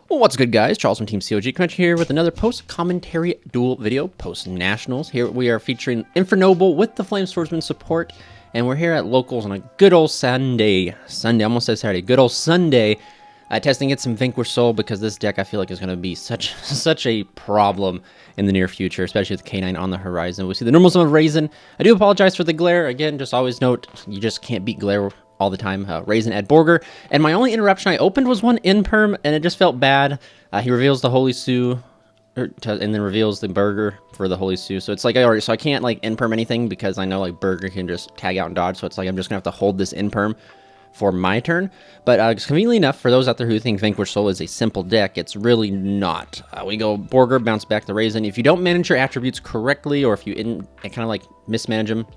What's good, guys? Charles from Team COG coming here with another post-commentary duel video, post-nationals. Here we are featuring Infernoble with the Flame Swordsman support, and we're here at locals on a good old Sunday, almost said Saturday, good old Sunday, testing it some Vainquish Soul, because this deck I feel like is going to be such a problem in the near future, especially with K9 on the horizon. We see the normal summon Raisin. I do apologize for the glare. Again, just always note, you just can't beat glare all the time. Raisin at Borger, and my only interruption I opened was one Imperm, and it just felt bad. He reveals the Holy Sue, and then reveals the Burger for the Holy Sue. So it's like so I can't like Imperm anything because I know like Burger can just tag out and dodge. So it's like I'm just gonna have to hold this Imperm for my turn. But conveniently enough, for those out there who think Vainquish Soul is a simple deck, it's really not. We go Borger, bounce back the Raisin. If you don't manage your attributes correctly, or if you kind of like mismanage them,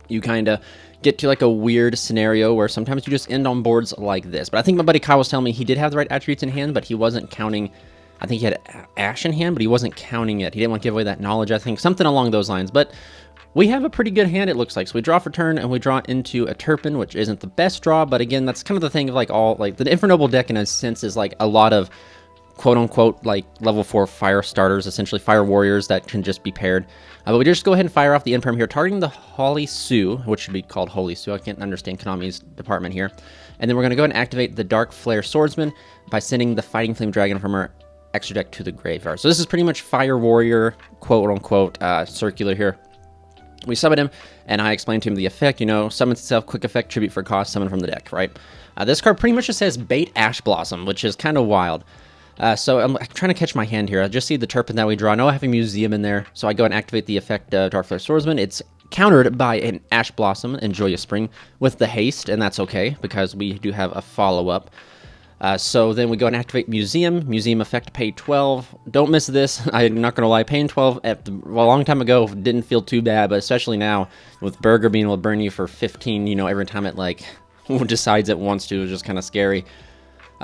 you kind of get to like a weird scenario where sometimes you just end on boards like this. But I think my buddy Kyle was telling me he did have the right attributes in hand, but he wasn't counting. I think he had Ash in hand, but he wasn't counting it. He didn't want to give away that knowledge, I think, something along those lines. But we have a pretty good hand, it looks like. So we draw for turn, and we draw into a Turpin, which isn't the best draw, but again, that's kind of the thing of like all, like the Infernoble deck in a sense is like a lot of quote-unquote like level 4 fire starters, essentially fire warriors that can just be paired. But we just go ahead and fire off the Imperm here, targeting the Holy Sue, which should be called Holy Sue. I can't understand Konami's department here. And then we're going to go ahead and activate the Dark Flare Swordsman by sending the Fighting Flame Dragon from our extra deck to the graveyard. So this is pretty much fire warrior, quote-unquote, circular here. We summon him, and I explained to him the effect, you know, summons itself, quick effect, tribute for cost, summon from the deck, right? This card pretty much just says bait Ash Blossom, which is kind of wild. So I'm trying to catch my hand here. I just see the Turpin that we draw. I know I have a Museum in there, so I go and activate the effect Dark Flare Swordsman. It's countered by an Ash Blossom and Joyous Spring with the haste, and that's okay because we do have a follow-up. So then we go and activate Museum effect, pay 12. Don't miss this. I'm not going to lie, paying 12 a long time ago didn't feel too bad, but especially now with Burger being able to burn you for 15, you know, every time it like decides it wants to, is just kind of scary.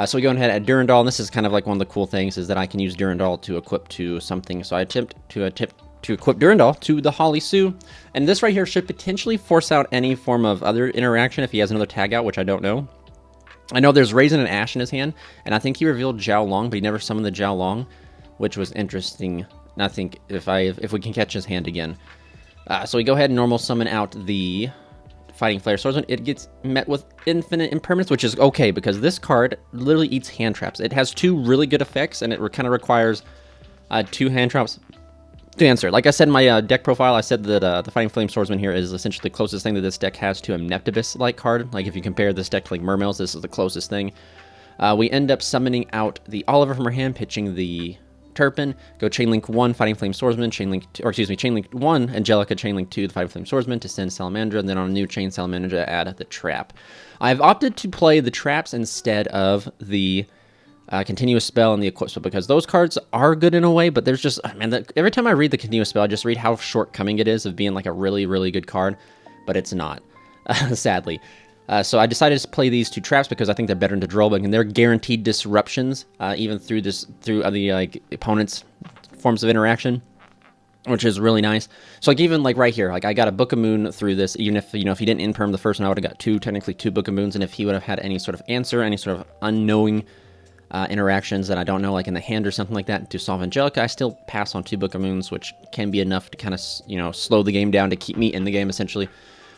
So we go ahead and add Durandal, and this is kind of like one of the cool things is that I can use Durandal to equip to something. So I attempt to equip Durandal to the Holy Sue, and this right here should potentially force out any form of other interaction if he has another tag out, which I don't know. I know there's Raisin and Ash in his hand, and I think he revealed Zhao Long, but he never summoned the Zhao Long, which was interesting. And I think if we can catch his hand again. So we go ahead and normal summon out the Fighting Flare Swordsman. It gets met with infinite impermanence, which is okay because this card literally eats hand traps. It has two really good effects, and it kind of requires 2 hand traps to answer. Like I said in my deck profile, I said that the Fighting Flame Swordsman here is essentially the closest thing that this deck has to a Neptibus-like card. Like if you compare this deck to like Mermails, this is the closest thing. We end up summoning out the Oliver from her hand, pitching the Turpin, go Chainlink 1, Fighting Flame Swordsman, Chainlink 1, Angelica, Chainlink 2, the Fighting Flame Swordsman to send Salamandra, and then on a new Chain Salamandra to add the Trap. I've opted to play the Traps instead of the Continuous Spell and the Equip Spell, because those cards are good in a way, but there's just, man, every time I read the Continuous Spell, I just read how shortcoming it is of being like a really, really good card, but it's not, sadly. So I decided to play these 2 traps because I think they're better into Drollbug, and they're guaranteed disruptions, even through the like opponent's forms of interaction, which is really nice. So like even like right here, like I got a Book of Moon through this, even if, you know, if he didn't Imperm the first one, I would have got technically two Book of Moons, and if he would have had any sort of answer, any sort of unknowing interactions that I don't know, like in the hand or something like that, to solve Angelica, I still pass on 2 Book of Moons, which can be enough to kind of, you know, slow the game down to keep me in the game, essentially.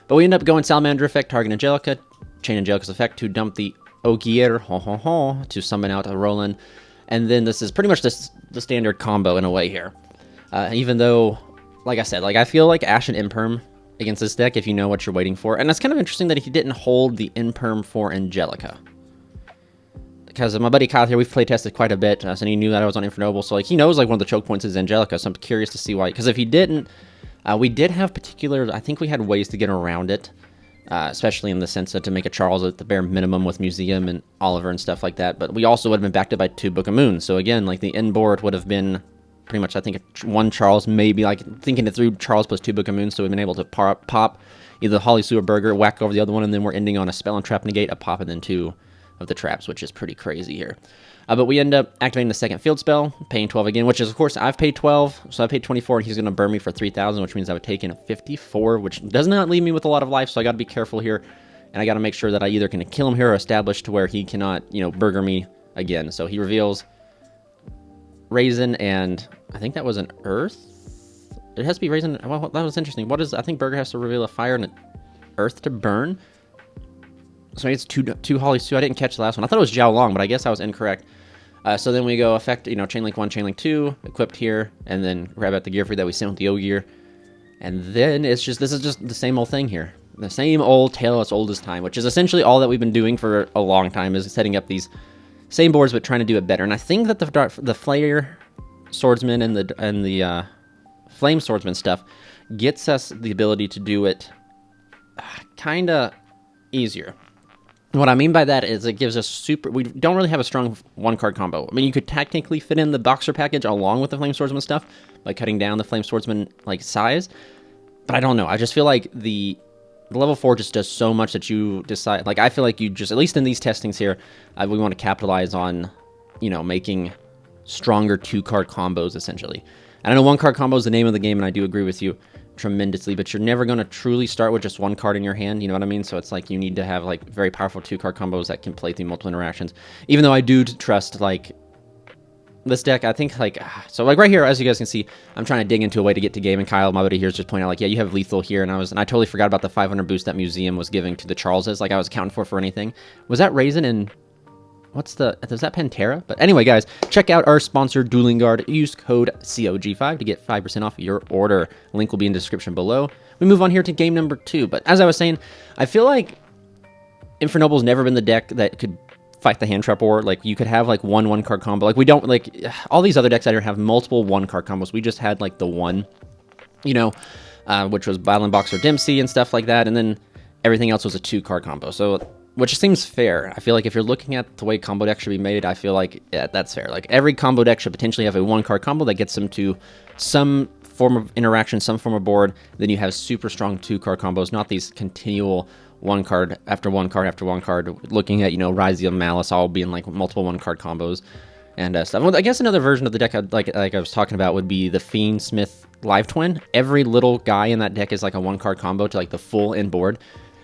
But we end up going Salamander effect, target Angelica, chain Angelica's effect to dump the Ogier, to summon out a Roland, and then this is pretty much the standard combo in a way here. Even though, like I said, like I feel like Ash and Imperm against this deck, if you know what you're waiting for, and it's kind of interesting that he didn't hold the Imperm for Angelica. Because my buddy Kyle here, we've play tested quite a bit, and he knew that I was on Infernoble, so like he knows like one of the choke points is Angelica, so I'm curious to see why. Because if he didn't, we did have particular, I think we had ways to get around it, especially in the sense of to make a Charles at the bare minimum with Museum and Oliver and stuff like that, but we also would have been backed up by 2 Book of Moon, so again, like the end board would have been pretty much, I think, 1 Charles, maybe like thinking it through, Charles plus 2 Book of Moon, so we've been able to pop either the Holy Sue or Burger, whack over the other one, and then we're ending on a Spell and Trap Negate, a pop, and then 2 of the traps, which is pretty crazy here. But we end up activating the second field spell, paying 12 again, which is, of course, I've paid 12, so I paid 24, and he's going to burn me for 3,000, which means I would take in 54, which does not leave me with a lot of life, so I got to be careful here, and I got to make sure that I either can kill him here or establish to where he cannot, you know, burger me again. So he reveals Raisin, and I think that was an Earth. It has to be Raisin. Well, that was interesting. What is? I think Burger has to reveal a fire and an Earth to burn. So maybe it's two Holly Sue. I didn't catch the last one. I thought it was Jiao Long, but I guess I was incorrect. So then we go effect, Chain Link 1, Chain Link 2, equipped here, and then grab out the gear free that we sent with the O gear. And then it's just, this is just the same old thing here. The same old tale as old as time, which is essentially all that we've been doing for a long time, is setting up these same boards but trying to do it better. And I think that the Flare Swordsman and the Flame Swordsman stuff gets us the ability to do it kind of easier. What I mean by that is it gives us we don't really have a strong one-card combo. I mean, you could technically fit in the Boxer package along with the Flame Swordsman stuff by cutting down the Flame Swordsman, like, size. But I don't know. I just feel like the level 4 just does so much that you decide... Like, I feel like you just, at least in these testings here, we want to capitalize on, making stronger 2-card combos, essentially. And I know 1-card combo is the name of the game, and I do agree with you tremendously, but you're never going to truly start with just 1 card in your hand, you know what I mean? So it's like you need to have, like, very powerful 2-card combos that can play through multiple interactions. Even though I do trust, like, this deck, I think, like, so, like, right here, as you guys can see, I'm trying to dig into a way to get to game, and Kyle, my buddy here, is just pointing out, like, yeah, you have lethal here, and I totally forgot about the 500 boost that Museum was giving to the Charleses, like, I was accounting for anything. Was that Raisin and... is that Pantera? But anyway, guys, check out our sponsor, Dueling Guard. Use code COG5 to get 5% off your order. Link will be in the description below. We move on here to game number 2. But as I was saying, I feel like Infernoble's never been the deck that could fight the hand trap, or, like, you could have, like, one card combo. Like, we don't, like, all these other decks out here have multiple 1-card combos. We just had, like, the one, which was Violent Boxer Dempsey and stuff like that. And then everything else was a 2-card combo. So... which seems fair. I feel like if you're looking at the way combo decks should be made, I feel like, yeah, that's fair. Like, every combo deck should potentially have a 1-card combo that gets them to some form of interaction, some form of board. Then you have super strong 2-card combos, not these continual 1-card after 1-card after 1-card, looking at, Rise of Malice all being, like, multiple 1-card combos and stuff. Well, I guess another version of the deck, like I was talking about, would be the Fiend Smith Live Twin. Every little guy in that deck is, like, a 1-card combo to, like, the full end board.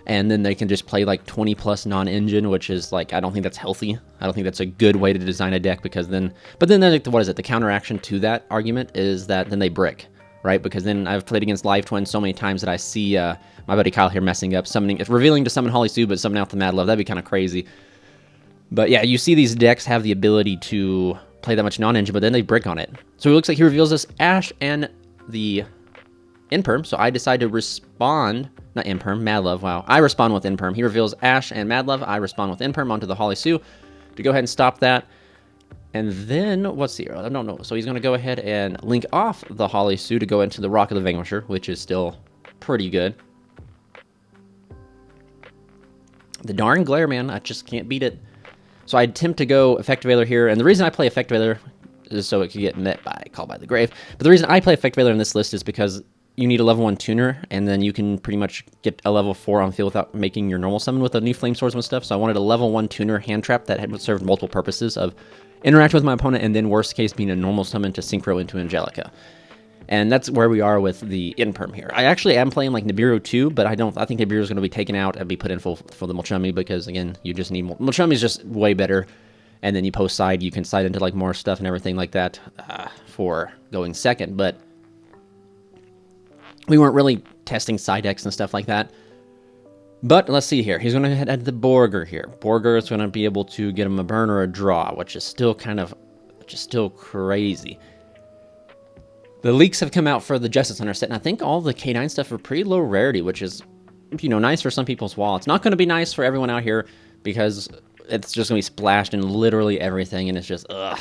And then they can just play, like, 20+ non-engine, which is, like, I don't think that's healthy. I don't think that's a good way to design a deck, because then... But then, like, what is it? The counteraction to that argument is that then they brick, right? Because then I've played against Live Twin so many times that I see my buddy Kyle here messing up, revealing to summon Holly Sue, but summoning out the Mad Love. That'd be kind of crazy. But yeah, you see these decks have the ability to play that much non-engine, but then they brick on it. So it looks like he reveals us Ash and the Imperm, so I decide to respond... Not Imperm, Mad Love, wow. I respond with Imperm. He reveals Ash and Mad Love. I respond with Imperm onto the Holly Sue to go ahead and stop that. And then, what's the... I don't know. So he's going to go ahead and link off the Holly Sue to go into the Rock of the Vanquisher, which is still pretty good. The darn Glare, man. I just can't beat it. So I attempt to go Effective Veiler here. And the reason I play Effective Veiler is so it can get met by Call by the Grave. But the reason I play Effective Veiler in this list is because... you need a level 1 tuner, and then you can pretty much get a level 4 on field without making your normal summon with the new Flame Swordsman stuff. So I wanted a level 1 tuner hand trap that had served multiple purposes of interacting with my opponent, and then worst case being a normal summon to synchro into Angelica. And that's where we are with the Imperm here. I actually am playing like Nibiru too, but I think Nibiru is going to be taken out and be put in for the Mulchummy, because again, you just need more. Mulchummy is just way better. And then you post side, you can side into like more stuff and everything like that for going second, but we weren't really testing side decks and stuff like that. But let's see here. He's going to head at the Borger here. Borger is going to be able to get him a burn or a draw, which is still still crazy. The leaks have come out for the Justice Hunter set, and I think all the K9 stuff are pretty low rarity, which is, nice for some people's wallets. Not going to be nice for everyone out here, because it's just going to be splashed in literally everything, and it's just, ugh.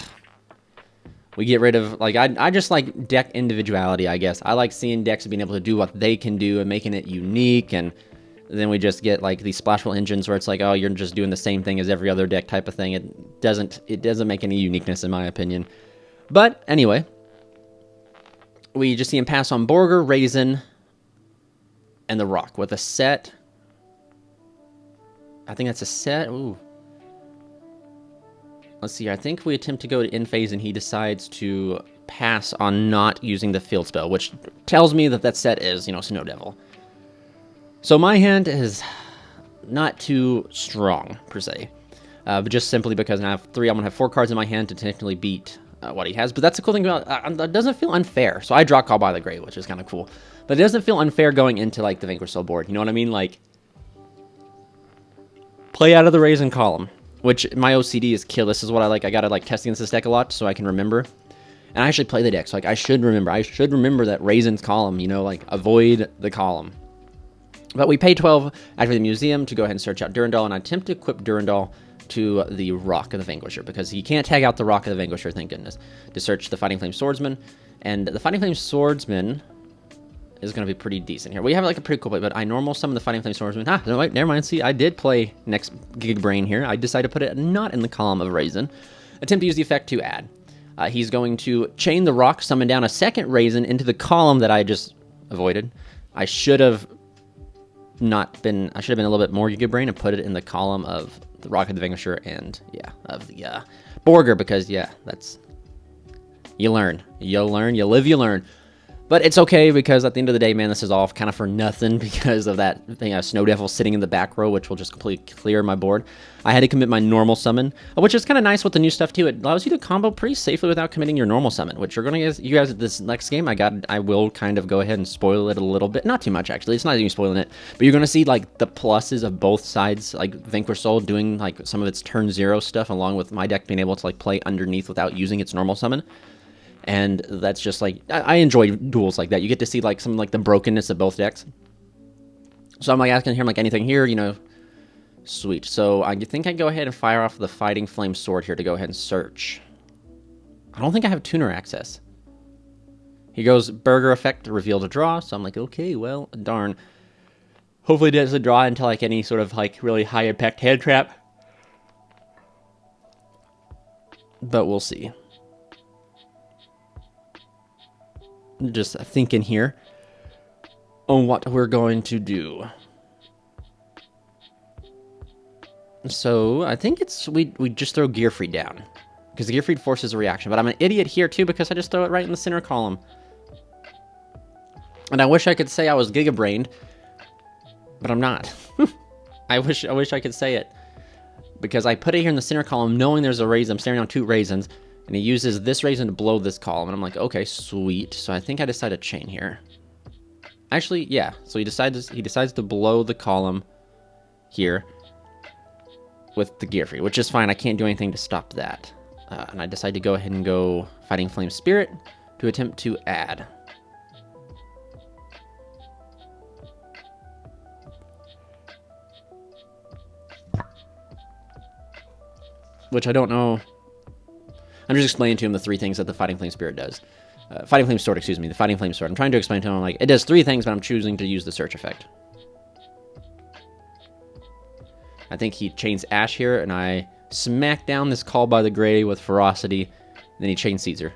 We get rid of, like, I just like deck individuality, I guess. I like seeing decks being able to do what they can do and making it unique, and then we just get, like, these splashable engines where it's like, oh, you're just doing the same thing as every other deck type of thing. It doesn't make any uniqueness, in my opinion. But, anyway, we just see him pass on Borger, Raisin, and the Rock with a set. I think that's a set. Ooh. Let's see, I think we attempt to go to end phase, and he decides to pass on not using the field spell, which tells me that that set is, Snow Devil. So my hand is not too strong, per se. But just simply because I have 3, I'm going to have 4 cards in my hand to technically beat what he has. But that's the cool thing about it doesn't feel unfair. So I draw Call by the Grave, which is kind of cool. But it doesn't feel unfair going into like the Vanquish Soul board. You know what I mean? Like play out of the Raisin column, which my OCD is kill. This is what I like. I gotta like test against this deck a lot so I can remember. And I actually play the deck, so like I should remember. I should remember that Raisin's column. You know, like avoid the column. But we pay 12 after the museum to go ahead and search out Durandal, and I attempt to equip Durandal to the Rock of the Vanquisher, because he can't tag out the Rock of the Vanquisher, thank goodness, to search the Fighting Flame Swordsman. And the Fighting Flame Swordsman is going to be pretty decent here. We have like a pretty cool play, but I normal summon the Fighting Flame Swordsman. No, wait, never mind. See, I did play next Gig Brain here. I decided to put it not in the column of Raisin. Attempt to use the effect to add. He's going to chain the Rock, summon down a second Raisin into the column that I just avoided. I should have been a little bit more Gig Brain and put it in the column of the Rock of the Vanquisher and, yeah, of the Borger, because, yeah, that's... You learn. You learn. You live, you learn. But it's okay, because at the end of the day, man, this is all kind of for nothing because of that Snow Devil sitting in the back row, which will just completely clear my board. I had to commit my normal summon, which is kind of nice with the new stuff, too. It allows you to combo pretty safely without committing your normal summon, which you're going to get, you guys, this next game, I will kind of go ahead and spoil it a little bit. Not too much, actually. It's not even spoiling it. But you're going to see, like, the pluses of both sides, like Vanquish Soul doing, like, some of its turn 0 stuff, along with my deck being able to, like, play underneath without using its normal summon. And that's just like, I enjoy duels like that. You get to see like some like the brokenness of both decks. So I'm like asking him like anything here, you know, sweet. So I think I go ahead and fire off the Fighting Flame Sword here to go ahead and search. I don't think I have tuner access. He goes Burger effect, reveal to draw. So I'm like, okay, well, darn. Hopefully it doesn't draw into like any sort of like really high impact hand trap. But we'll see. Just thinking here on what we're going to do. So I think it's we just throw Gearfried down, because Gearfried forces a reaction. But I'm an idiot here too, because I just throw it right in the center column. And I wish I could say I was Giga-brained, but I'm not. I wish I could say it, because I put it here in the center column knowing there's a raisin. I'm staring down 2 raisins. And he uses this raisin to blow this column. And I'm like, okay, sweet. So I think I decided to chain here. Actually, yeah. So he decides to blow the column here with the Gearfried, which is fine. I can't do anything to stop that. And I decide to go ahead and go Fighting Flame Spirit to attempt to add. Which I don't know. I'm just explaining to him the 3 things that the Fighting Flame Spirit does. Fighting Flame Sword, excuse me. The Fighting Flame Sword. I'm trying to explain to him, like, it does 3 things, but I'm choosing to use the search effect. I think he chains Ash here, and I smack down this Call by the Grey with Ferocity. And then he chains Caesar.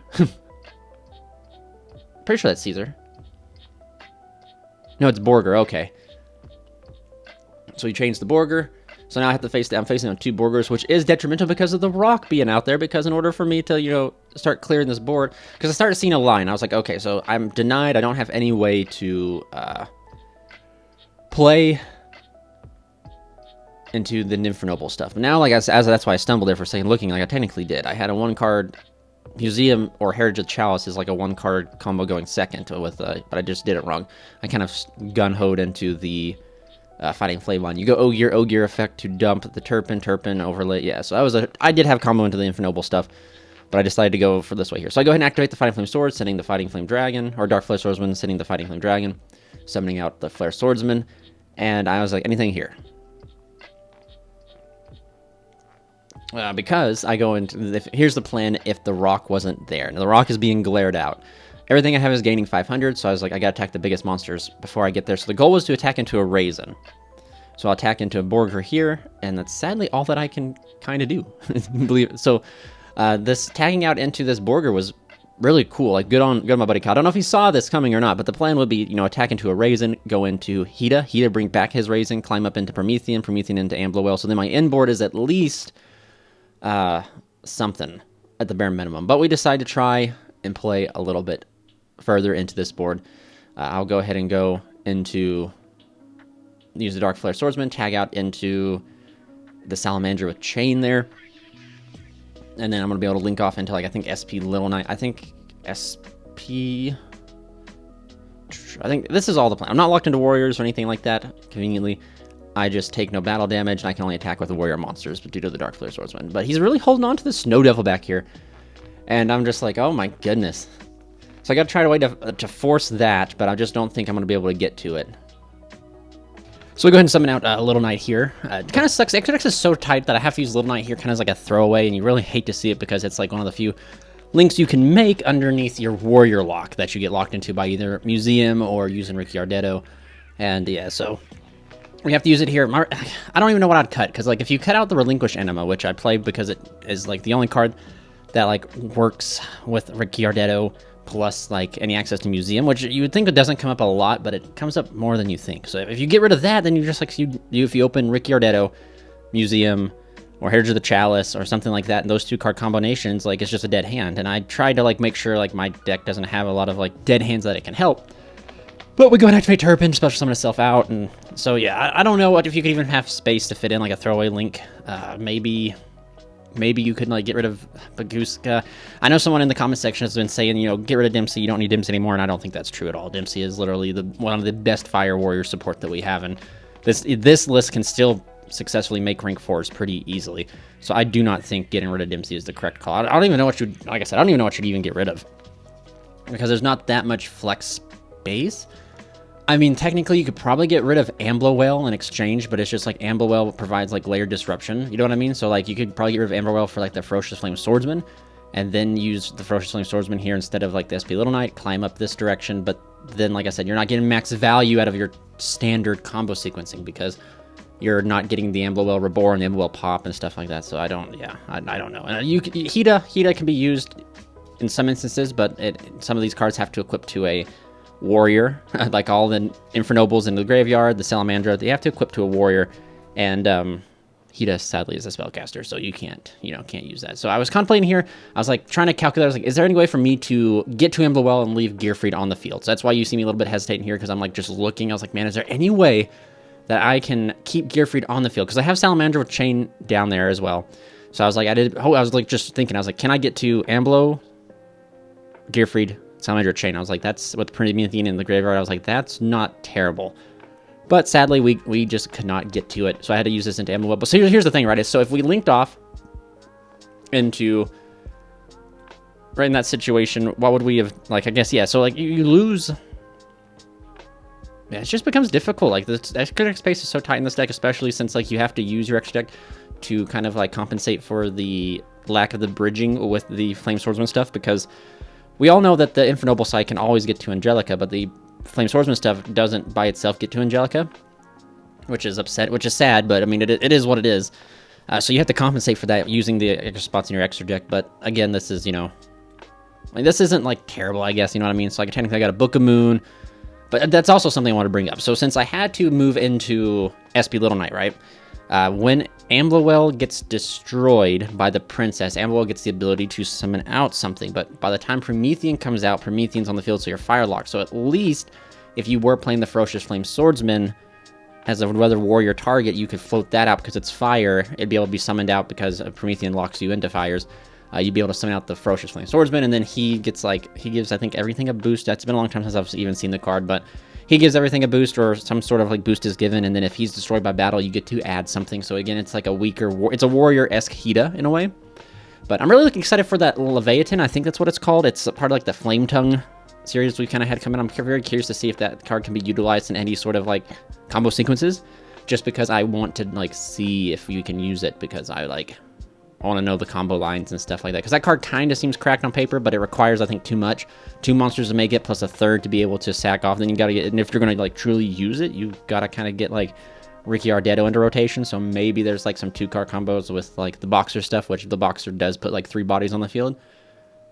Pretty sure that's Caesar. No, it's Borger. Okay. So he chains the Borger. So now I have to face I'm facing on 2 Borgers, which is detrimental because of the Rock being out there. Because in order for me to, you know, start clearing this board, because I started seeing a line, I was like, okay, so I'm denied. I don't have any way to play into the Infernoble stuff. But now, like, as that's why I stumbled there for a second, looking like I technically did. I had a 1-card Museum or Heritage of Chalice is like a 1-card combo going second with, but I just did it wrong. I kind of gun-hoed into the Fighting Flame line. You go Ogier effect to dump the Turpin overlay. Yeah, so I did have combo into the Infernoble stuff, but I decided to go for this way here. So I go ahead and activate the Fighting Flame Sword, sending the Fighting Flame Dragon, or Dark Flare Swordsman, sending the Fighting Flame Dragon, summoning out the Flare Swordsman, and I was like, anything here. Because I go into, here's the plan if the Rock wasn't there. Now the Rock is being glared out. Everything I have is gaining 500, so I was like, I gotta attack the biggest monsters before I get there. So the goal was to attack into a Raisin. So I'll attack into a Borger here, and that's sadly all that I can kind of do. Believe it. So this tagging out into this Borger was really cool. Like, good on my buddy Kyle. I don't know if he saw this coming or not, but the plan would be, you know, attack into a Raisin, go into Hida, bring back his Raisin, climb up into Promethean into Ambloel. So then my end board is at least something at the bare minimum. But we decide to try and play a little bit further into this board. I'll go ahead and go into use the Dark Flare Swordsman, tag out into the Salamander with Chain there. And then I'm going to be able to link off into, like, I think SP Little Knight. I think SP... I think this is all the plan. I'm not locked into warriors or anything like that, conveniently. I just take no battle damage, and I can only attack with the warrior monsters due to the Dark Flare Swordsman. But he's really holding on to the Snow Devil back here. And I'm just like, oh my goodness. So I got to try a way to force that, but I just don't think I'm going to be able to get to it. So we go ahead and summon out Little Knight here. It kind of sucks. Exodex is so tight that I have to use Little Knight here kind of as like a throwaway, and you really hate to see it because it's like one of the few links you can make underneath your warrior lock that you get locked into by either Museum or using Ricky Ardetto. And yeah, so we have to use it here. I don't even know what I'd cut, because like if you cut out the Relinquish Enema, which I play because it is like the only card that like works with Ricky Ardetto plus like any access to Museum, which you would think it doesn't come up a lot, but it comes up more than you think. So if you get rid of that, then you just like if you open Ricky Ardetto, Museum, or Heritage of the Chalice, or something like that, and those two card combinations, like it's just a dead hand. And I tried to like make sure like my deck doesn't have a lot of like dead hands that it can help. But we go and activate Turpin, special summon itself out, and so yeah, I don't know what if you could even have space to fit in like a throwaway link. Maybe you could like get rid of Baguska. I know someone in the comment section has been saying, you know, get rid of Dempsey, you don't need Dempsey anymore, and I don't think that's true at all. Dempsey is literally one of the best Fire Warrior support that we have, and this list can still successfully make rank 4s pretty easily. So I do not think getting rid of Dempsey is the correct call. I don't even know what you'd, like I said, I don't even know what you'd even get rid of, because there's not that much flex space. I mean, technically, you could probably get rid of Amblo Whale in exchange, but it's just like Amblo Whale provides like layered disruption. You know what I mean? So like you could probably get rid of Amblo Whale for like the Ferocious Flame Swordsman, and then use the Ferocious Flame Swordsman here instead of like the SP Little Knight, climb up this direction. But then, like I said, you're not getting max value out of your standard combo sequencing because you're not getting the Amblo Whale Reborn, the Amblo Whale Pop, and stuff like that. So I don't know. And Hida can be used in some instances, but some of these cards have to equip to a warrior, like all the Infernobles in the graveyard, the Salamandra, they have to equip to a warrior, and Hida sadly is a spellcaster, so you can't use that. So I was contemplating here, I was like trying to calculate, I was like, is there any way for me to get to Amblowell and leave Gearfried on the field? So that's why you see me a little bit hesitating here, because I'm like just looking, I was like, man, is there any way that I can keep Gearfried on the field? Because I have Salamandra with Chain down there as well. So I was like, I was like just thinking, I was like, can I get to Amblo, Gearfried, Salamandra Chain? I was like, that's with Promethean in the graveyard. I was like, that's not terrible. But sadly, we just could not get to it. So I had to use this into Amblowell. But so here's the thing, right? So if we linked off into right in that situation, what would we have, like, I guess, yeah. So like you lose. Yeah, it just becomes difficult. Like the extra deck space is so tight in this deck, especially since like you have to use your extra deck to kind of like compensate for the lack of the bridging with the Flame Swordsman stuff, because we all know that the Infernoble side can always get to Angelica, but the Flame Swordsman stuff doesn't by itself get to Angelica, which is sad, but I mean, it is what it is. So you have to compensate for that using the extra spots in your extra deck, but again, this is, like, this isn't like terrible, I guess, you know what I mean? So like technically I got a Book of Moon, but that's also something I want to bring up. So since I had to move into SP Little Knight, right? When Amblowell gets destroyed by the princess, Amblowell gets the ability to summon out something, but by the time Promethean comes out, Promethean's on the field, so you're fire locked. So at least if you were playing the Ferocious Flame Swordsman as a weather warrior target, you could float that out because it's fire. It'd be able to be summoned out because Promethean locks you into fires. You'd be able to summon out the Ferocious Flame Swordsman, and then he gives, I think, everything a boost. That's been a long time since I've even seen the card, but he gives everything a boost, or some sort of like boost is given, and then if he's destroyed by battle, you get to add something. So again, it's like a weaker it's a warrior-esque Hida in a way. But I'm really excited for that Leviathan. I think that's what it's called. It's a part of like the Flame Tongue series we kind of had coming. I'm very curious to see if that card can be utilized in any sort of like combo sequences, just because I want to like see if you can use it, because I want to know the combo lines and stuff like that, because that card kind of seems cracked on paper, but it requires, I think, too much. 2 monsters to make it, plus a third to be able to sack off. Then you got to get, and if you're going to like truly use it, you got to kind of get like Ricky Ardetto into rotation. So maybe there's like some 2-card combos with like the Boxer stuff, which the Boxer does put like 3 bodies on the field.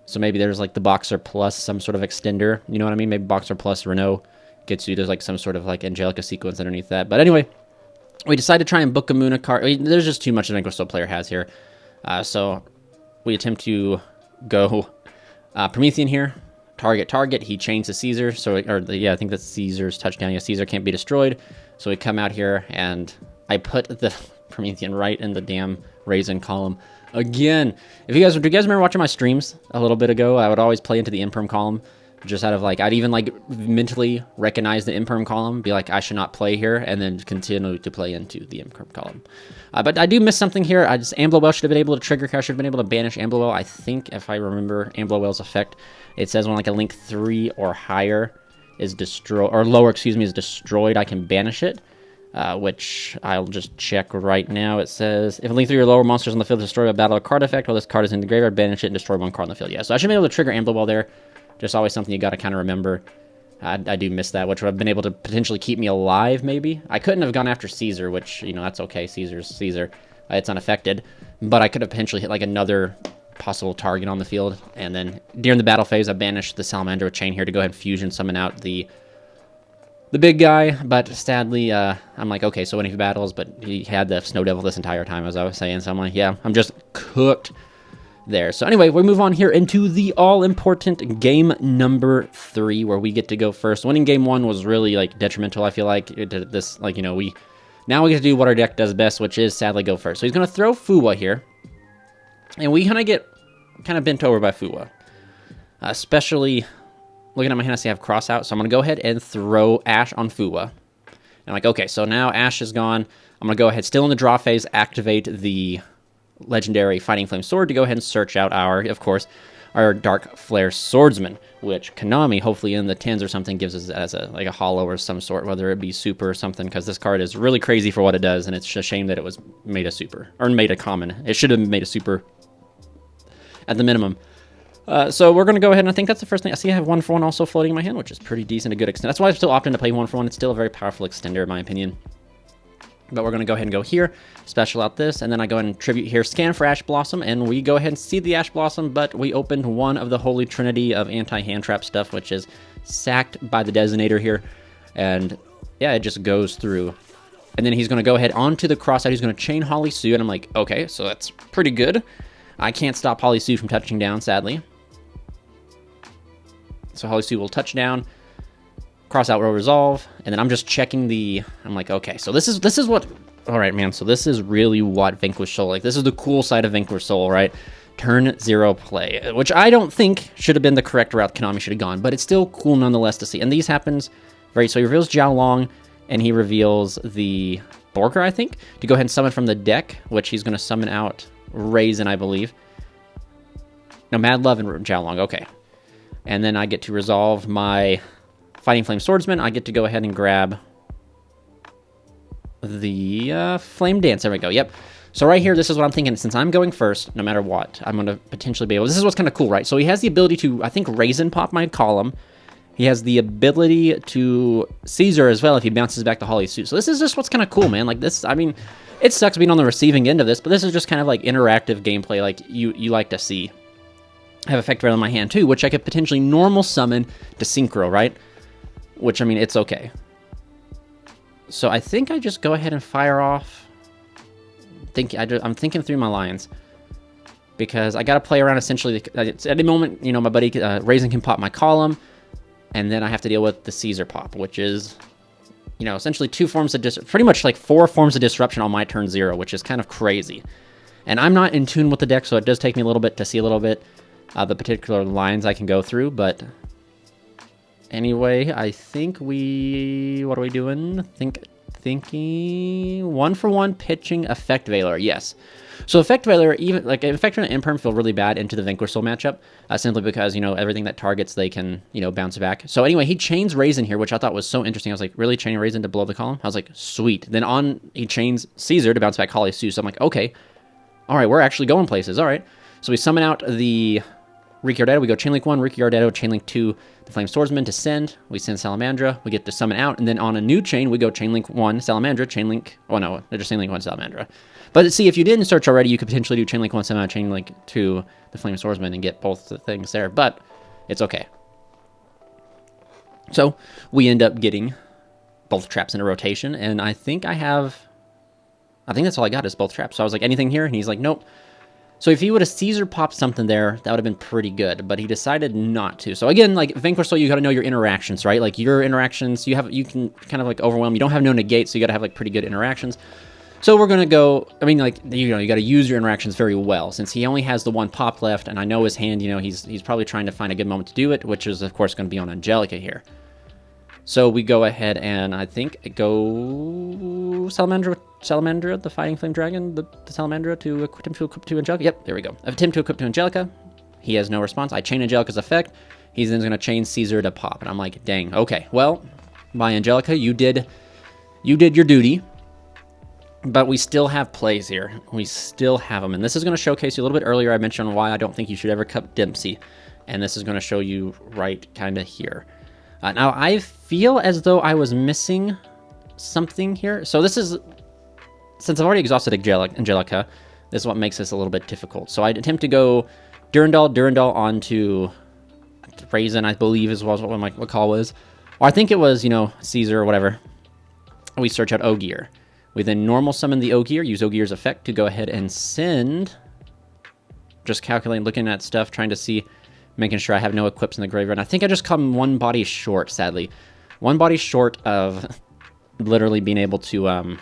So maybe there's like the Boxer plus some sort of extender, you know what I mean? Maybe Boxer plus Renault gets you, there's like some sort of like Angelica sequence underneath that. But anyway, we decided to try and book a Moon card. There's just too much Vanquish player has here. So we attempt to go Promethean here, target, he chains to Caesar, so, I think that's Caesar's touchdown. Yeah, Caesar can't be destroyed, so we come out here, and I put the Promethean right in the damn Raisin column. Again, do you guys remember watching my streams a little bit ago? I would always play into the imperm column, just out of like, I'd even like mentally recognize the imperm column, be like, I should not play here, and then continue to play into the imperm column. But I do miss something here. Amblowell should have been able to trigger, I should have been able to banish Amblowell. I think if I remember Amblowell's effect, it says when like a link 3 or higher is destroyed, or lower, excuse me, is destroyed, I can banish it. Which I'll just check right now. It says, if a link 3 or lower monsters on the field is destroyed by battle or card effect, while this card is in the graveyard, banish it and destroy one card on the field. Yeah, so I should be able to trigger Amblowell there. Just always something you got to kind of remember. I do miss that, which would have been able to potentially keep me alive, maybe. I couldn't have gone after Caesar, which, you know, that's okay. Caesar's Caesar. It's unaffected. But I could have potentially hit, like, another possible target on the field. And then during the battle phase, I banished the Salamander with Chain here to go ahead and fusion summon out the big guy. But sadly, I'm like, okay, so when he battles, but he had the Snow Devil this entire time, as I was saying. So I'm like, yeah, I'm just cooked there. So anyway, we move on here into the all-important game number 3, where we get to go first. Winning game 1 was really, like, detrimental, I feel like. This, like, you know, now we get to do what our deck does best, which is, sadly, go first. So he's going to throw Fuwa here, and we get kind of bent over by Fuwa. Especially, looking at my hand, I see I have cross out, so I'm going to go ahead and throw Ash on Fuwa. And I'm like, okay, so now Ash is gone. I'm going to go ahead, still in the draw phase, activate the legendary Fighting Flame Sword to go ahead and search out of course, our Dark Flare Swordsman, which Konami, hopefully in the 10s or something, gives us as a hollow or some sort, whether it be super or something, because this card is really crazy for what it does, and it's a shame that it was made a super, or made a common. It should have been made a super at the minimum. So we're going to go ahead, and I think that's the first thing. I see I have 1-for-1 also floating in my hand, which is pretty decent, a good extent. That's why I'm still opting to play 1-for-1. It's still a very powerful extender, in my opinion. But we're going to go ahead and go here, special out this, and then I go ahead and tribute here, scan for Ash Blossom, and we go ahead and see the Ash Blossom, but we opened one of the holy trinity of anti-hand trap stuff, which is sacked by the Designator here, and yeah, it just goes through. And then he's going to go ahead onto the cross side, he's going to chain Holly Sue, and I'm like, okay, so that's pretty good. I can't stop Holly Sue from touching down, sadly. So Holly Sue will touch down, cross out will resolve, and then I'm just checking I'm like, okay, so this is what, all right, man, so this is really what Vainquish Soul, like, this is the cool side of Vainquish Soul, right? Turn 0 play, which I don't think should have been the correct route Konami should have gone, but it's still cool nonetheless to see. And these happens, right, so he reveals Jiaolong, and he reveals the Borker, I think, to go ahead and summon from the deck, which he's going to summon out Raisin, I believe. No, Mad Love and Jiaolong, okay. And then I get to resolve my Fighting Flame Swordsman. I get to go ahead and grab the Flame Dance. There we go. Yep. So right here, this is what I'm thinking. Since I'm going first, no matter what, I'm going to potentially be able... This is what's kind of cool, right? So he has the ability to, I think, Raisin pop my column. He has the ability to Caesar as well if he bounces back the Holly Suit. So this is just what's kind of cool, man. Like this, I mean, it sucks being on the receiving end of this, but this is just kind of like interactive gameplay like you like to see. I have Effect Rail in my hand too, which I could potentially normal summon to Synchro, right? Which, I mean, it's okay. So I think I just go ahead and fire off. I'm thinking through my lines. Because I got to play around essentially. At any moment, you know, my buddy Raisin can pop my column. And then I have to deal with the Caesar pop, which is, you know, essentially 2 forms of pretty much like 4 forms of disruption on my turn 0, which is kind of crazy. And I'm not in tune with the deck, so it does take me a little bit to see a little bit the particular lines I can go through, but anyway, I think what are we doing? Thinking 1-for-1 pitching Effect Veiler, yes. So Effect Veiler, even like Effect and Imperm feel really bad into the Vanquish Soul matchup, simply because, you know, everything that targets they can, you know, bounce back. So anyway, he chains Raisin here, which I thought was so interesting. I was like, really, chaining Raisin to blow the column? I was like, sweet. Then he chains Caesar to bounce back Holly Sue. So I'm like, okay, all right, we're actually going places. All right. So we summon out the Riki Ardetto, we go Chainlink 1, Riki Ardetto, Chainlink 2, the Flame Swordsman to send. We send Salamandra, we get to summon out, and then on a new chain, we go Chainlink 1, Salamandra, Chainlink, oh no, they're just Chainlink 1, Salamandra. But see, if you didn't search already, you could potentially do Chainlink 1, Salamandra, Chainlink 2, the Flame Swordsman, and get both the things there, but it's okay. So we end up getting both traps in a rotation, and I think that's all I got is both traps. So I was like, anything here? And he's like, nope. So if he would have Caesar popped something there, that would have been pretty good, but he decided not to. So again, like Vanquish Soul, you got to know your interactions, right? Like your interactions, you can kind of like overwhelm. You don't have no negate, so you got to have like pretty good interactions. So we're gonna go, I mean, like, you know, you gotta use your interactions very well, since he only has the one pop left, and I know his hand, you know, he's probably trying to find a good moment to do it, which is, of course, gonna be on Angelica here. So we go ahead and, I think, go Salamandra, the Fighting Flame Dragon, the Salamandra to equip to Angelica. Yep, there we go. Attempt to equip to Angelica. He has no response. I chain Angelica's effect. He's then gonna chain Caesar to pop, and I'm like, dang, okay, well, by Angelica, you did your duty. But we still have plays here. We still have them. And this is going to showcase you a little bit earlier. I mentioned why I don't think you should ever cut Dempsey. And this is going to show you right kind of here. Now, I feel as though I was missing something here. So this is, since I've already exhausted Angelica, this is what makes this a little bit difficult. So I attempt to go Durandal onto Raisin, I believe is what my call was. Or I think it was, you know, Caesar or whatever. We search out Ogier. We then normal summon the Ogier, use Ogier's effect to go ahead and send. Just calculating, looking at stuff, trying to see, making sure I have no equips in the graveyard. I think I just come one body short, sadly. One body short of literally being able to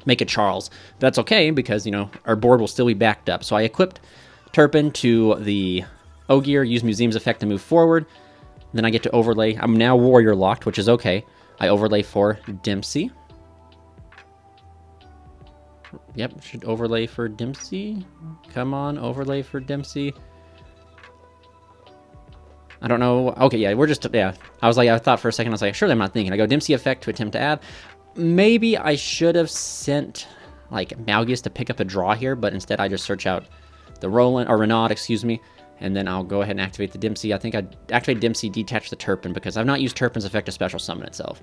make a Charles. That's okay, because, you know, our board will still be backed up. So I equipped Turpin to the Ogier, use Museum's effect to move forward. Then I get to overlay. I'm now Warrior locked, which is okay. I overlay for Dempsey. Yep, should overlay for Dempsey. Come on, overlay for Dempsey. I don't know. Okay, yeah, we're just, yeah. I thought for a second, I was like, surely I'm not thinking. I go Dempsey effect to attempt to add. Maybe I should have sent, like, Malgus to pick up a draw here, but instead I just search out the Renaud, excuse me, and then I'll go ahead and activate the Dempsey. I think I'd activate Dempsey, detach the Turpin, because I've not used Turpin's effect to special summon itself.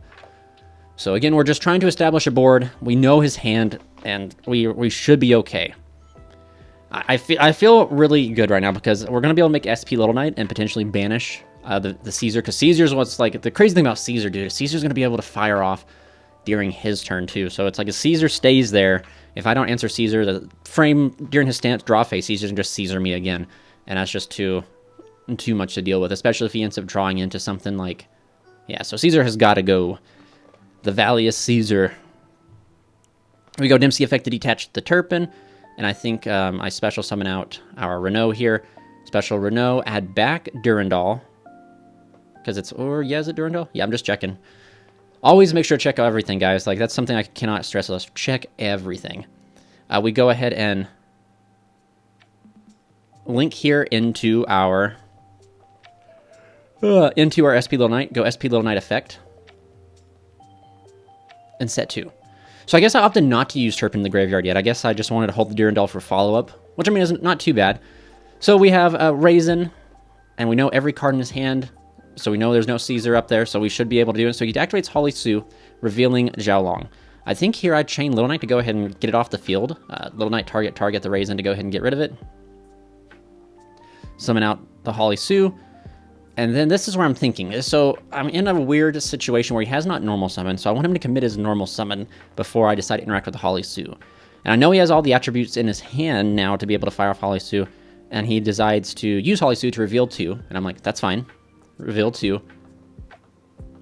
So again, we're just trying to establish a board. We know his hand, and we should be okay. I feel really good right now because we're going to be able to make SP Little Knight and potentially banish the Caesar, because Caesar's what's like, the crazy thing about Caesar, dude, is Caesar's going to be able to fire off during his turn too. So it's like if Caesar stays there, if I don't answer Caesar, the frame during his stance draw phase, Caesar can just Caesar me again. And that's just too much to deal with, especially if he ends up drawing into something like, yeah, so Caesar has got to go. The Valious Caesar. We go Dempsey effect to detach the Turpin, and I think I special summon out our Renaud here. Special Renaud, add back Durandal, because it's, or yeah, is it Durandal? Yeah, I'm just checking. Always make sure to check out everything, guys. Like, that's something I cannot stress less. Check everything. We go ahead and link here into our SP Little Knight. Go SP Little Knight effect. And set 2. So I guess I opted not to use Turpin in the graveyard yet. I guess I just wanted to hold the Durandal for follow-up, which I mean is not too bad. So we have Raisin, and we know every card in his hand, so we know there's no Caesar up there, so we should be able to do it. So he activates Holly Sue, revealing Xiaolong. I think here I'd chain Little Knight to go ahead and get it off the field. Little Knight target the Raisin to go ahead and get rid of it. Summon out the Holly Sue. And then this is where I'm thinking. So I'm in a weird situation where he has not normal summon, so I want him to commit his normal summon before I decide to interact with the Holly Sue. And I know he has all the attributes in his hand now to be able to fire off Holly Sue, and he decides to use Holly Sue to reveal 2, and I'm like, that's fine. Reveal 2.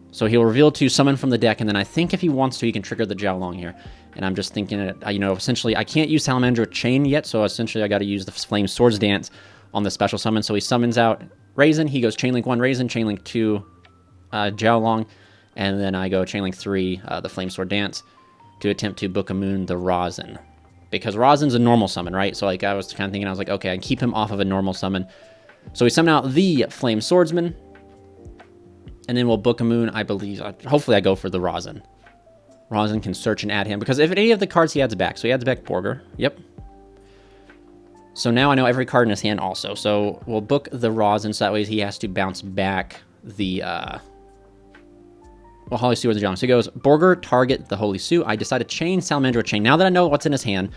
So he'll reveal 2, summon from the deck, and then I think if he wants to, he can trigger the Xiaolong here. And I'm just thinking, you know, essentially, I can't use Salamandra Chain yet, so essentially I got to use the Flame Swords Dance on the special summon. So he summons out Raisin, he goes Chainlink 1 Raisin, Chainlink 2 Xiaolong, and then I go Chainlink 3 the Flame Sword Dance to attempt to Book a Moon the Rosin. Because Rosin's a normal summon, right? So like I was kind of thinking, I was like, okay, I can keep him off of a normal summon. So we summon out the Flame Swordsman, and then we'll Book a Moon, I believe. Hopefully I go for the Rosin. Rosin can search and add him, because if any of the cards he adds back, so he adds back Borger, yep. So now I know every card in his hand also. So we'll book the Rosin, so that way he has to bounce back the, well, Holly Sue or the John. So he goes, Borger, target the Holy Sue. I decide to chain Salamandra Chain. Now that I know what's in his hand,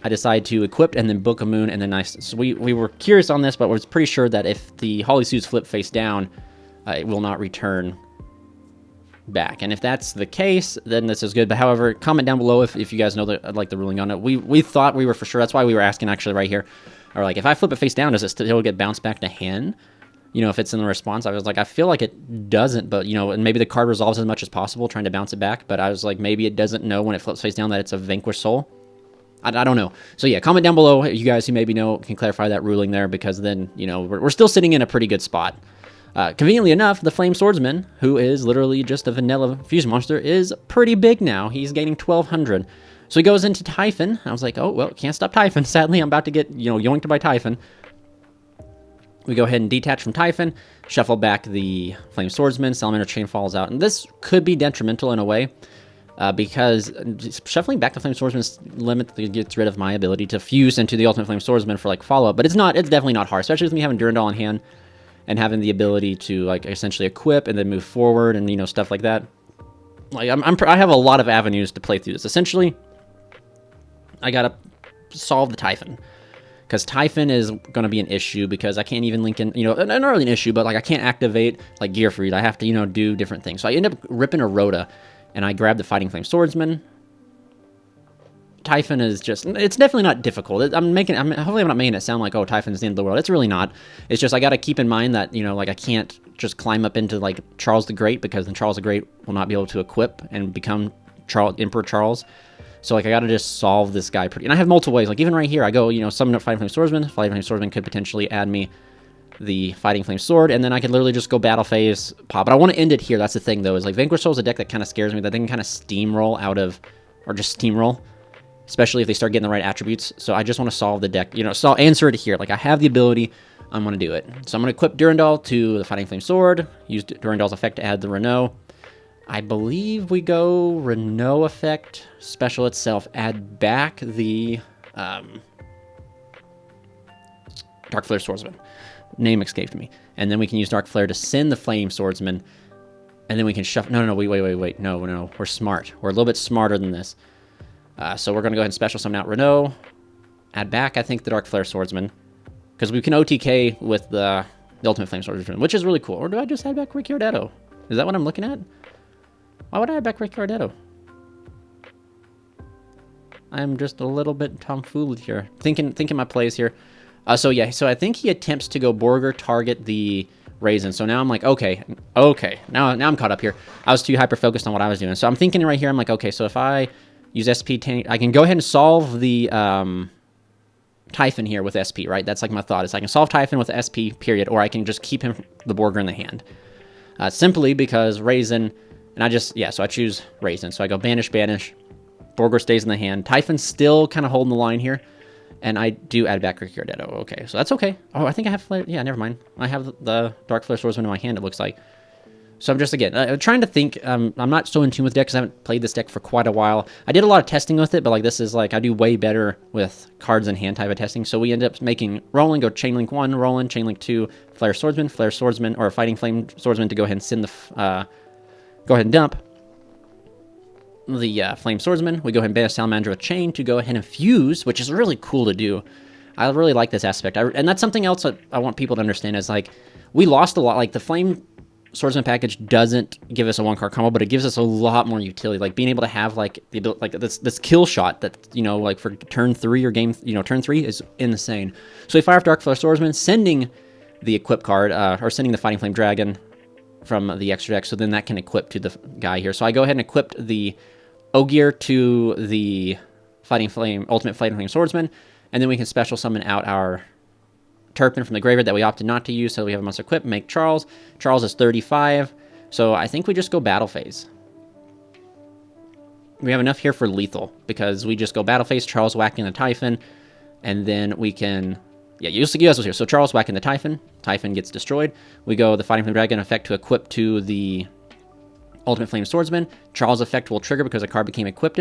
I decide to equip and then Book a Moon, and then so we were curious on this, but we're pretty sure that if the Holly Sue's flip face down, it will not return back. And if that's the case, then this is good. But however, comment down below if you guys know the ruling on it. We thought we were for sure. That's why we were asking actually right here. Or like, if I flip it face down, does it still get bounced back to hand? you know, if it's in the response. I was like, I feel like it doesn't, but, you know, and maybe the card resolves as much as possible, trying to bounce it back. But I was like, maybe it doesn't know when it flips face down that it's a Vanquish Soul. I don't know. So yeah, comment down below. You guys who maybe know can clarify that ruling there, because then, you know, we're still sitting in a pretty good spot. Conveniently enough, the Flame Swordsman, who is literally just a vanilla fusion monster, is pretty big now. He's gaining 1,200. So he goes into Typhon. I was like, oh, well, can't stop Typhon. Sadly, I'm about to get, you know, yoinked by Typhon. We go ahead and detach from Typhon, shuffle back the Flame Swordsman, Salamander Chain falls out. And this could be detrimental in a way, because shuffling back the Flame Swordsman gets rid of my ability to fuse into the Ultimate Flame Swordsman for, like, follow-up. But it's definitely not hard, especially with me having Durandal in hand and having the ability to, like, essentially equip and then move forward and, you know, stuff like that. Like, I have a lot of avenues to play through this. Essentially, I gotta solve the Typhon, because Typhon is going to be an issue, because I can't even link in, you know, not really an issue, but, like, I can't activate, like, Gear Freeze. I have to, you know, do different things. So I end up ripping a Rhoda, and I grab the Fighting Flame Swordsman. Typhon is just, it's definitely not difficult. Hopefully I'm not making it sound like, oh, Typhon's the end of the world. It's really not. It's just, I got to keep in mind that, you know, like, I can't just climb up into, like, Charles the Great, because then Charles the Great will not be able to equip and become Emperor Charles. So, like, I got to just solve this guy pretty... And I have multiple ways. Like, even right here, I go, you know, summon up Fighting Flame Swordsman. Fighting Flame Swordsman could potentially add me the Fighting Flame Sword, and then I could literally just go Battle Phase, pop. But I want to end it here. That's the thing, though, is, like, Vanquish Soul is a deck that kind of scares me, that they can kind of steamroll out of... Or just steamroll, especially if they start getting the right attributes. So I just want to solve the deck, you know, answer it here. Like, I have the ability, I'm going to do it. So I'm going to equip Durandal to the Fighting Flame Sword, use Durandal's effect to add the Renault. I believe we go Renault effect, special itself, add back the Dark Flare Swordsman. Name escaped me. And then we can use Dark Flare to send the Flame Swordsman, and then we can shuffle... No, wait. No, we're smart. We're a little bit smarter than this. So we're going to go ahead and special summon out Renault, add back, I think, the Dark Flare Swordsman, because we can OTK with the Ultimate Flame Swordsman, which is really cool. Or do I just add back Ricky Ardetto? Is that what I'm looking at? Why would I add back Ricky Ardetto? I'm just a little bit tomfooled here. Thinking my plays here. So yeah, so I think he attempts to go Borger, target the Raisin. So now I'm like, okay. Now I'm caught up here. I was too hyper-focused on what I was doing. So I'm thinking right here, I'm like, okay, so if I use SP, I can go ahead and solve the Typhon here with SP, right? That's like my thought. Is I can solve Typhon with SP, period, or I can just keep him, the Borger, in the hand. Simply because Raisin... And so I choose Raisin. So I go Banish, Borger stays in the hand. Typhon's still kind of holding the line here. And I do add back Ricky Ardetto. Okay, so that's okay. Oh, I think I have Flare. Yeah, never mind. I have the Dark Flare Swordsman in my hand, it looks like. So I'm just, again, trying to think. I'm not so in tune with decks, because I haven't played this deck for quite a while. I did a lot of testing with it, but, like, this is, like, I do way better with cards in hand type of testing. So we end up making Roland go Chainlink 1, Roland, Chainlink 2, Flare Swordsman, or Fighting Flame Swordsman to go ahead and send the... Go ahead and dump the Flame Swordsman. We go ahead and banish Salamander with Chain to go ahead and fuse, which is really cool to do. I really like this aspect. And that's something else that I want people to understand is, like, we lost a lot. Like, the Flame Swordsman package doesn't give us a one-card combo, but it gives us a lot more utility. Like, being able to have, like, the ability, like, this kill shot that, you know, like, for turn 3 or game, you know, turn 3 is insane. So we fire off Dark Flare Swordsman, sending the equip card, or sending the Fighting Flame Dragon from the extra deck, so then that can equip to the guy here. So I go ahead and equip the Ogier to the Ultimate Fighting Flame Swordsman, and then we can special summon out our Turpin from the graveyard that we opted not to use, so we have a monster equipped, make Charles. Charles is 35, so I think we just go Battle Phase. We have enough here for lethal, because we just go Battle Phase, Charles whacking the Typhon, and then we can... Yeah, USS was here. So Charles whacking the Typhon. Typhon gets destroyed. We go the Fighting Flame Dragon effect to equip to the Ultimate Flame Swordsman. Charles effect will trigger because a card became equipped.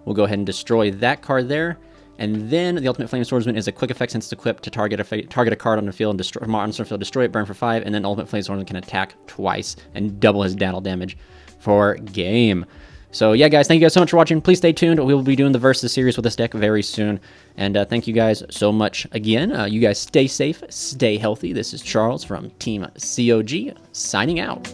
We'll go ahead and destroy that card there. And then the Ultimate Flame Swordsman is a quick effect since it's equipped to target a card on the field and destroy monster field, destroy it, burn for 5, and then Ultimate Flame Swordsman can attack twice and double his battle damage for game. So yeah, guys, thank you guys so much for watching. Please stay tuned. We will be doing the Versus series with this deck very soon. And thank you guys so much again. You guys stay safe, stay healthy. This is Charles from Team COG, signing out.